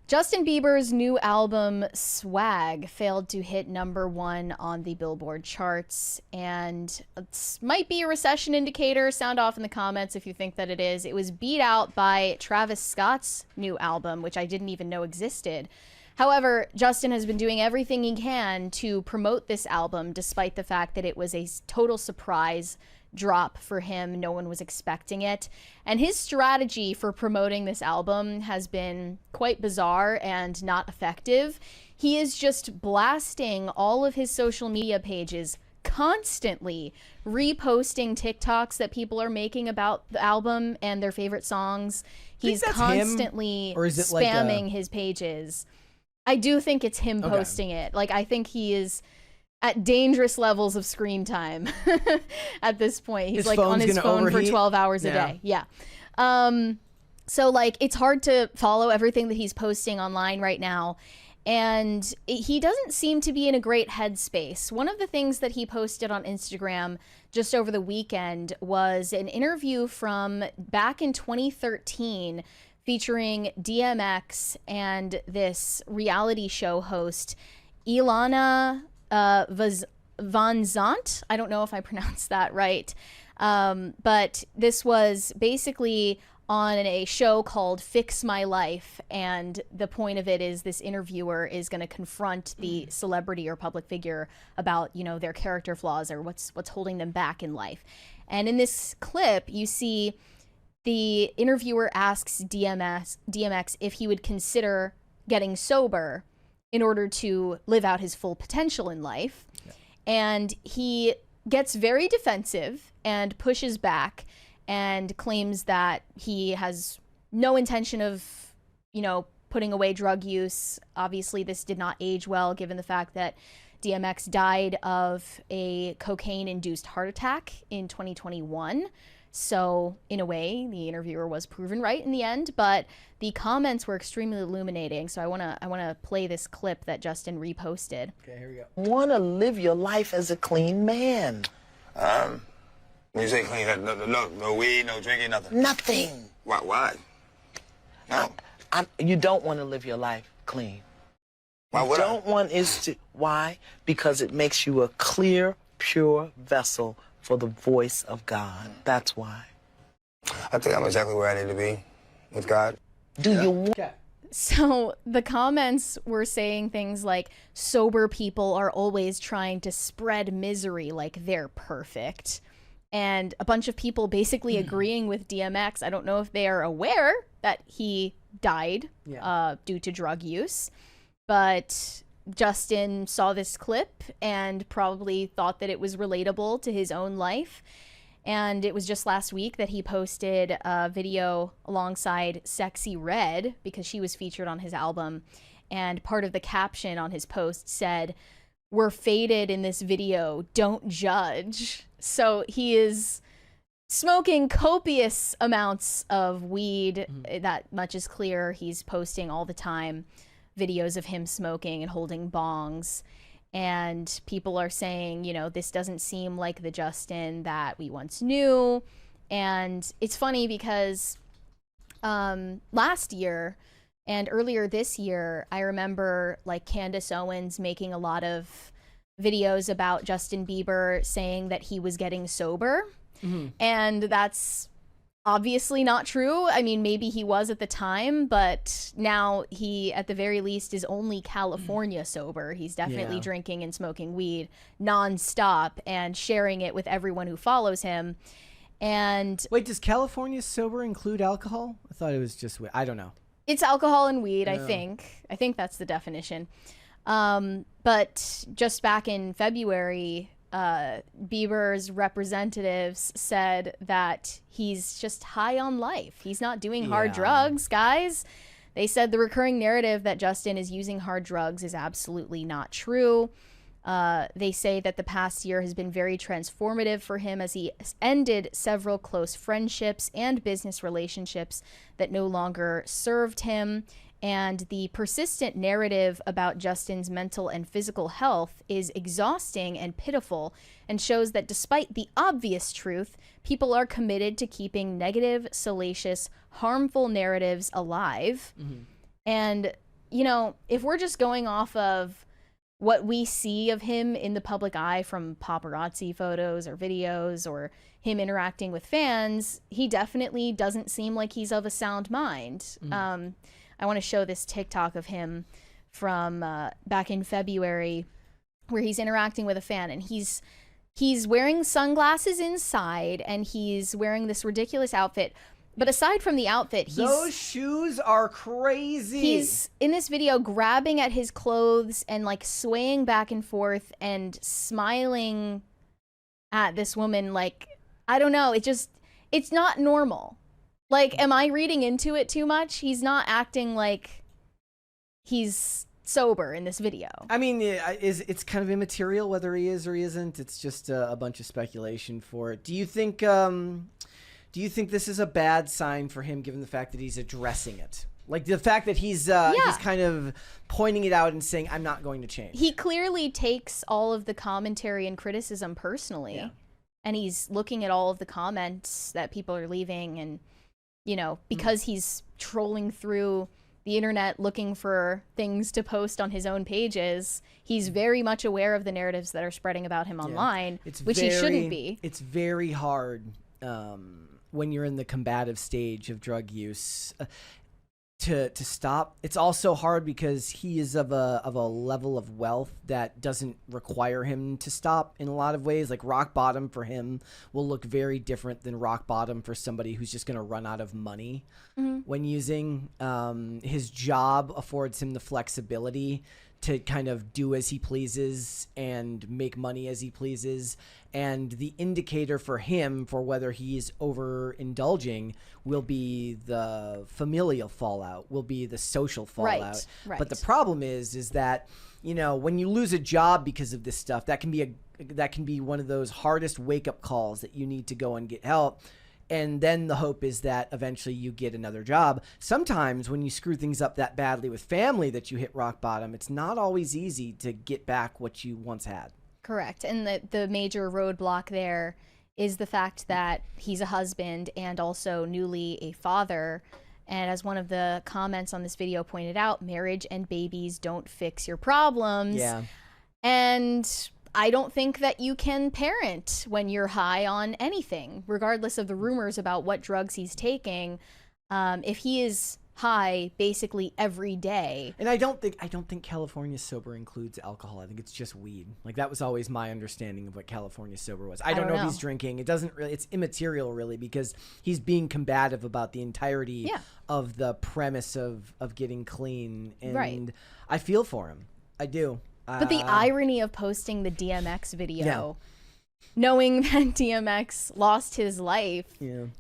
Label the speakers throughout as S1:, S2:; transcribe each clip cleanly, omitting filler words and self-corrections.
S1: Justin Bieber's new album, Swag, failed to hit #1 on the Billboard charts, and it might be a recession indicator. Sound off in the comments if you think that it is. It was beat out by Travis Scott's new album, which I didn't even know existed. However, Justin has been doing everything he can to promote this album, despite the fact that it was a total surprise drop for him. No one was expecting it. And his strategy for promoting this album has been quite bizarre and not effective. He is just blasting all of his social media pages, constantly reposting TikToks that people are making about the album and their favorite songs. He's constantly spamming his pages. I do think it's him posting it. Like, I think he is at dangerous levels of screen time at this point. He's like on his phone for 12 hours a day. Yeah. So like, it's hard to follow everything that he's posting online right now. And he doesn't seem to be in a great headspace. One of the things that he posted on Instagram just over the weekend was an interview from back in 2013 featuring DMX and this reality show host, Ilana Van Zant. I don't know if I pronounced that right. But this was basically on a show called Fix My Life. And the point of it is this interviewer is going to confront the celebrity or public figure about, you know, their character flaws or what's holding them back in life. And in this clip, you see the interviewer asks DMX if he would consider getting sober in order to live out his full potential in life. Yeah. And he gets very defensive and pushes back and claims that he has no intention of, you know, putting away drug use. Obviously, this did not age well, given the fact that DMX died of a cocaine-induced heart attack in 2021. So in a way, the interviewer was proven right in the end, but the comments were extremely illuminating. So I wanna play this clip that Justin reposted.
S2: Okay, here we go. Want to live your life as a clean man.
S3: When you say clean, no weed, no drinking, nothing.
S2: Nothing.
S3: Why? No.
S2: You don't want to live your life clean.
S3: Why would I?
S2: Don't want is to. Why? Because it makes you a clear, pure vessel for the voice of God. That's why.
S3: I think I'm exactly where I need to be with God.
S2: Do you want?
S1: So the comments were saying things like, sober people are always trying to spread misery like they're perfect. And a bunch of people basically agreeing with DMX. I don't know if they are aware that he died due to drug use, but Justin saw this clip and probably thought that it was relatable to his own life. And it was just last week that he posted a video alongside Sexy Red because she was featured on his album. And part of the caption on his post said, "We're faded in this video, don't judge." So he is smoking copious amounts of weed. That much is clear. He's posting all the time videos of him smoking and holding bongs, and people are saying, you know, this doesn't seem like the Justin that we once knew. And it's funny because last year and earlier this year, I remember like Candace Owens making a lot of videos about Justin Bieber saying that he was getting sober, and that's obviously not true. I mean, maybe he was at the time, but now he, at the very least, is only California sober. He's definitely drinking and smoking weed nonstop and sharing it with everyone who follows him. And
S4: wait, does California sober include alcohol? I thought it was just weed. I don't know.
S1: It's alcohol and weed, I think. I think that's the definition. But just back in February, Bieber's representatives said that he's just high on life. He's not doing hard drugs, guys. They said the recurring narrative that Justin is using hard drugs is absolutely not true. They say that the past year has been very transformative for him as he ended several close friendships and business relationships that no longer served him. And the persistent narrative about Justin's mental and physical health is exhausting and pitiful, and shows that despite the obvious truth, people are committed to keeping negative, salacious, harmful narratives alive. And you know, if we're just going off of what we see of him in the public eye from paparazzi photos or videos or him interacting with fans, he definitely doesn't seem like he's of a sound mind. I want to show this TikTok of him from back in February where he's interacting with a fan, and he's wearing sunglasses inside, and he's wearing this ridiculous outfit. But aside from the outfit,
S4: those shoes are crazy.
S1: He's in this video grabbing at his clothes and like swaying back and forth and smiling at this woman. Like, I don't know. It's not normal. Like, am I reading into it too much? He's not acting like he's sober in this video.
S4: I mean, it's kind of immaterial whether he is or he isn't. It's just a bunch of speculation for it. Do you think this is a bad sign for him, given the fact that he's addressing it? Like the fact that he's kind of pointing it out and saying, "I'm not going to change."
S1: He clearly takes all of the commentary and criticism personally. Yeah. And he's looking at all of the comments that people are leaving, and you know, because he's trolling through the internet looking for things to post on his own pages, he's very much aware of the narratives that are spreading about him online, which he shouldn't be.
S4: It's very hard when you're in the combative stage of drug use to stop. It's also hard because he is of a level of wealth that doesn't require him to stop in a lot of ways. Like rock bottom for him will look very different than rock bottom for somebody who's just going to run out of money when using. His job affords him the flexibility to kind of do as he pleases and make money as he pleases. And the indicator for him for whether he's overindulging will be the familial fallout, will be the social fallout.
S1: Right.
S4: But the problem is that, you know, when you lose a job because of this stuff, that can be one of those hardest wake-up calls that you need to go and get help. And then the hope is that eventually you get another job. Sometimes when you screw things up that badly with family that you hit rock bottom, it's not always easy to get back what you once had.
S1: Correct. And the major roadblock there is the fact that he's a husband and also newly a father. And as one of the comments on this video pointed out, marriage and babies don't fix your problems.
S4: Yeah.
S1: And I don't think that you can parent when you're high on anything, regardless of the rumors about what drugs he's taking. If he is high basically every day.
S4: And I don't think California sober includes alcohol. I think it's just weed. Like that was always my understanding of what California sober was. I don't know if he's drinking. It's immaterial really, because he's being combative about the entirety of the premise of getting clean. And I feel for him. I do.
S1: But the irony of posting the DMX video, knowing that DMX lost his life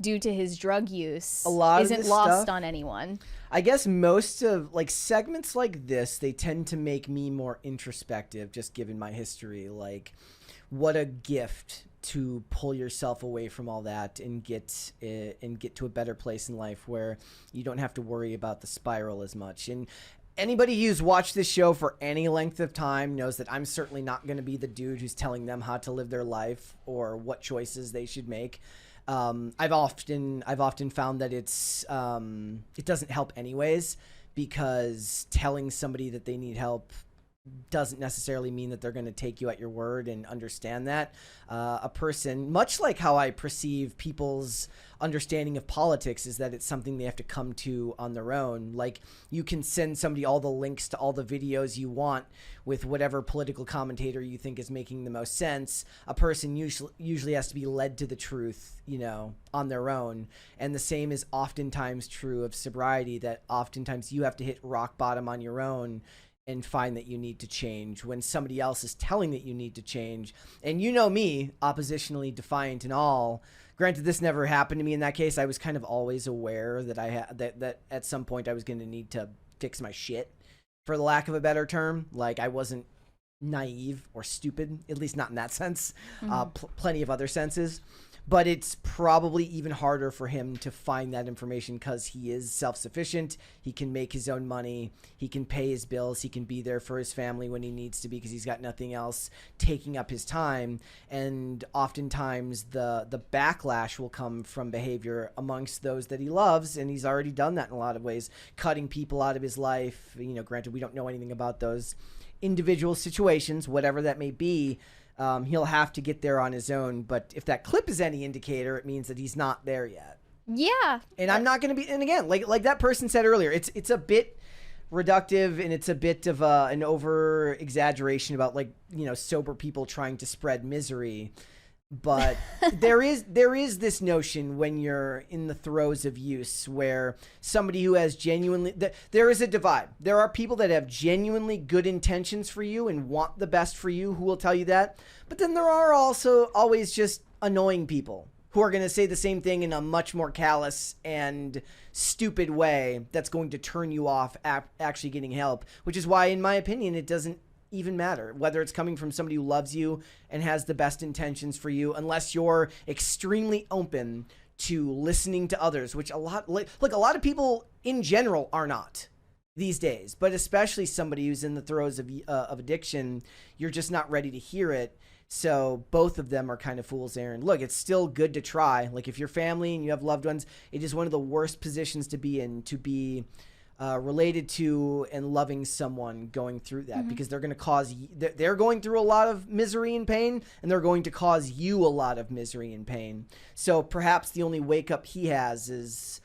S1: due to his drug use, isn't lost on anyone.
S4: I guess most of like segments like this, they tend to make me more introspective, just given my history. Like, what a gift to pull yourself away from all that and get to a better place in life where you don't have to worry about the spiral as much. And anybody who's watched this show for any length of time knows that I'm certainly not going to be the dude who's telling them how to live their life or what choices they should make. I've often found that it doesn't help anyways, because telling somebody that they need help doesn't necessarily mean that they're going to take you at your word and understand that. A person, much like how I perceive people's understanding of politics, is that it's something they have to come to on their own. Like, you can send somebody all the links to all the videos you want with whatever political commentator you think is making the most sense. A person usually has to be led to the truth, you know, on their own. And the same is oftentimes true of sobriety, that oftentimes you have to hit rock bottom on your own and find that you need to change when somebody else is telling that you need to change. And you know me, oppositionally defiant and all. Granted, this never happened to me in that case. I was kind of always aware that that at some point I was going to need to fix my shit, for the lack of a better term. Like, I wasn't naive or stupid, at least not in that sense. Plenty of other senses. But it's probably even harder for him to find that information because he is self-sufficient. He can make his own money. He can pay his bills. He can be there for his family when he needs to be because he's got nothing else taking up his time. And oftentimes the backlash will come from behavior amongst those that he loves. And he's already done that in a lot of ways, cutting people out of his life. You know, granted, we don't know anything about those individual situations, whatever that may be. He'll have to get there on his own, but if that clip is any indicator, it means that he's not there yet.
S1: Yeah.
S4: And I'm not going to be, and again, like that person said earlier, it's a bit reductive and it's a bit of an over exaggeration about, like, you know, sober people trying to spread misery. But there is this notion when you're in the throes of use where somebody who has genuinely, there is a divide. There are people that have genuinely good intentions for you and want the best for you who will tell you that. But then there are also always just annoying people who are going to say the same thing in a much more callous and stupid way that's going to turn you off actually getting help, which is why, in my opinion, it doesn't even matter whether it's coming from somebody who loves you and has the best intentions for you, unless you're extremely open to listening to others, which a lot of people in general are not these days, but especially somebody who's in the throes of addiction. You're just not ready to hear it. So both of them are kind of fool's errand. Look, it's still good to try. Like, if you're family and you have loved ones, it is one of the worst positions to be in, to be related to and loving someone going through that, because they're going to cause, they're going through a lot of misery and pain, and they're going to cause you a lot of misery and pain. So perhaps the only wake up he has is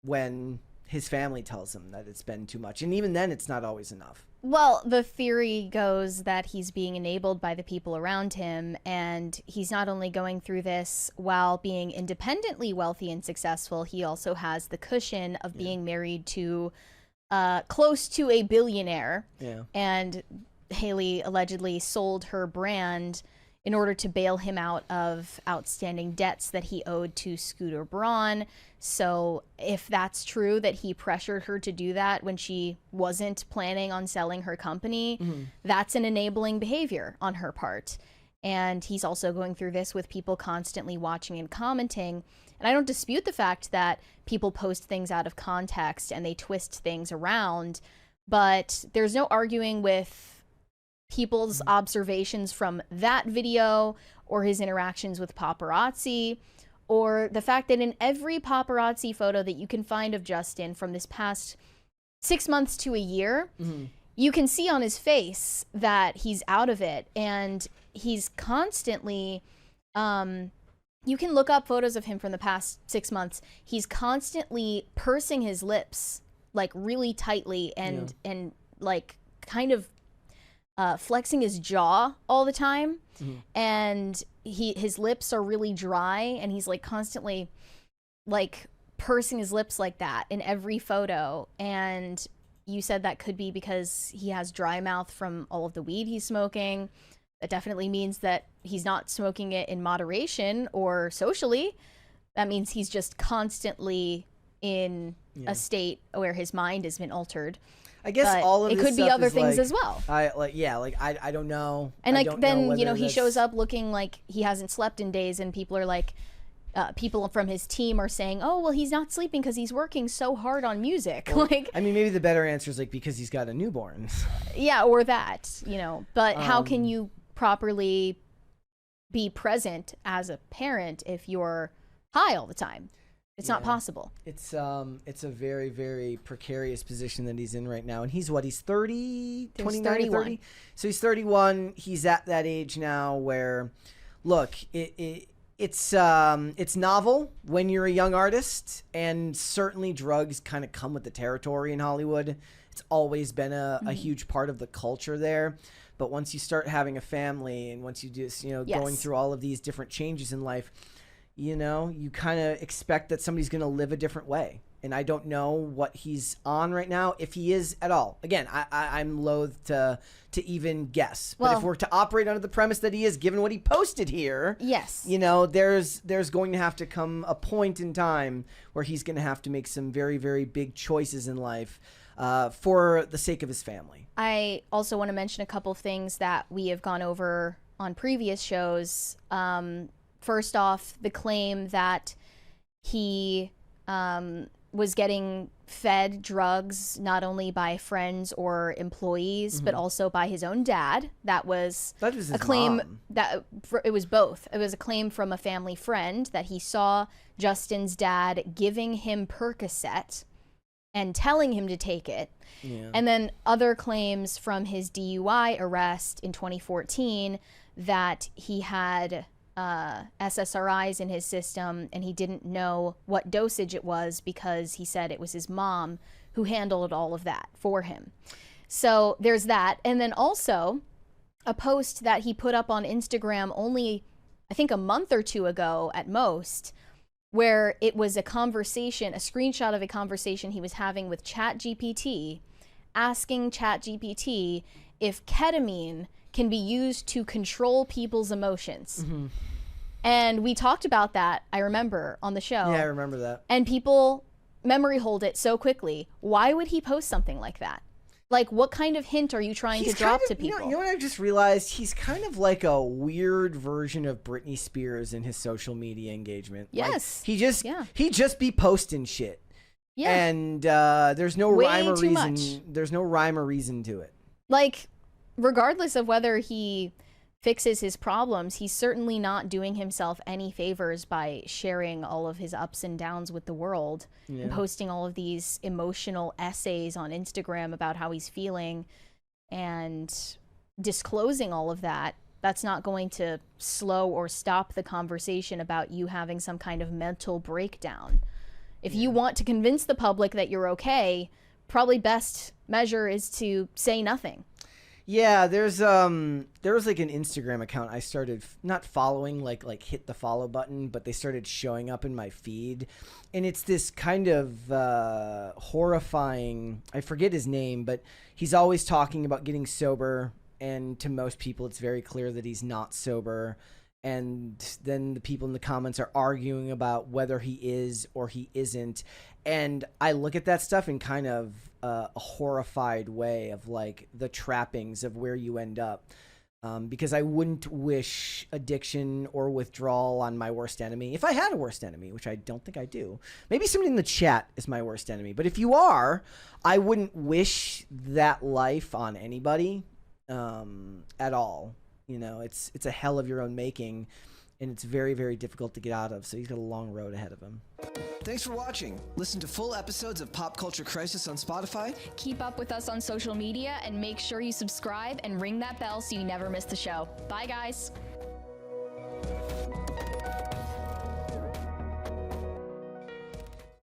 S4: when his family tells him that it's been too much. And even then, it's not always enough.
S1: Well, the theory goes that he's being enabled by the people around him, and he's not only going through this while being independently wealthy and successful, he also has the cushion of being married to close to a billionaire.
S4: Yeah.
S1: And Haley allegedly sold her brand in order to bail him out of outstanding debts that he owed to Scooter Braun. So if that's true, that he pressured her to do that when she wasn't planning on selling her company, that's an enabling behavior on her part. And he's also going through this with people constantly watching and commenting. And I don't dispute the fact that people post things out of context and they twist things around, but there's no arguing with people's observations from that video or his interactions with paparazzi, or the fact that in every paparazzi photo that you can find of Justin from this past 6 months to a year, you can see on his face that he's out of it, and he's constantly, you can look up photos of him from the past 6 months. He's constantly pursing his lips, like, really tightly, and like kind of flexing his jaw all the time. And his lips are really dry, and he's like constantly like pursing his lips like that in every photo. And you said that could be because he has dry mouth from all of the weed he's smoking. That definitely means that he's not smoking it in moderation or socially. That means he's just constantly in a state where his mind has been altered.
S4: I guess
S1: but
S4: all of
S1: it
S4: this
S1: could be
S4: stuff
S1: other
S4: is
S1: things
S4: like,
S1: as well.
S4: I don't know.
S1: And
S4: I
S1: like
S4: don't
S1: then
S4: know
S1: you know he
S4: that's-
S1: shows up looking like he hasn't slept in days, and people are like, people from his team are saying, "Oh, well, he's not sleeping because he's working so hard on music."
S4: Well,
S1: like,
S4: I mean, maybe the better answer is like because he's got a newborn.
S1: yeah, or that, you know. But how can you properly be present as a parent if you're high all the time? It's not possible.
S4: It's a very, very precarious position that he's in right now. And he's 30, 29, 30? So he's 31. He's at that age now where, look, it's novel when you're a young artist, and certainly drugs kind of come with the territory in Hollywood. It's always been a huge part of the culture there. But once you start having a family, and once you just, going through all of these different changes in life, you kind of expect that somebody's going to live a different way. And I don't know what he's on right now, if he is at all. Again, I'm loath to even guess. But if we're to operate under the premise that he is, given what he posted here,
S1: yes,
S4: there's going to have to come a point in time where he's going to have to make some very, very big choices in life. for the sake of his family.
S1: I also want to mention a couple of things that we have gone over on previous shows. First off, the claim that he was getting fed drugs not only by friends or employees, but also by his own dad. That was
S4: His
S1: a claim
S4: mom.
S1: that it was both. It was a claim from a family friend that he saw Justin's dad giving him Percocet and telling him to take it.
S4: Yeah.
S1: And then other claims from his DUI arrest in 2014 that he had SSRIs in his system and he didn't know what dosage it was because he said it was his mom who handled all of that for him. So there's that. And then also a post that he put up on Instagram only, I think, a month or two ago at most, where it was a conversation, a screenshot of a conversation he was having with ChatGPT, asking ChatGPT if ketamine can be used to control people's emotions. And we talked about that, I remember, on the show.
S4: Yeah, I remember that.
S1: And people memory hold it so quickly. Why would he post something like that? Like, what kind of hint are you trying to drop to people?
S4: You know what I just realized? He's kind of like a weird version of Britney Spears in his social media engagement.
S1: Yes.
S4: Like, he just be posting shit.
S1: Yeah.
S4: And there's no
S1: Way
S4: rhyme or
S1: too
S4: reason.
S1: much.
S4: There's no rhyme or reason to it.
S1: Like, regardless of whether he fixes his problems, he's certainly not doing himself any favors by sharing all of his ups and downs with the world and posting all of these emotional essays on Instagram about how he's feeling and disclosing all of that. That's not going to slow or stop the conversation about you having some kind of mental breakdown. If you want to convince the public that you're okay, probably best measure is to say nothing.
S4: Yeah, there was like an Instagram account I started not following, like hit the follow button, but they started showing up in my feed, and it's this kind of horrifying. I forget his name, but he's always talking about getting sober, and to most people, it's very clear that he's not sober. And then the people in the comments are arguing about whether he is or he isn't. And I look at that stuff in kind of a horrified way of like the trappings of where you end up. Because I wouldn't wish addiction or withdrawal on my worst enemy. If I had a worst enemy, which I don't think I do. Maybe somebody in the chat is my worst enemy. But if you are, I wouldn't wish that life on anybody at all. You know, it's a hell of your own making, and it's very, very difficult to get out of. So he's got a long road ahead of him.
S5: Thanks for watching. Listen to full episodes of Pop Culture Crisis on Spotify.
S1: Keep up with us on social media and make sure you subscribe and ring that bell so you never miss the show. Bye, guys.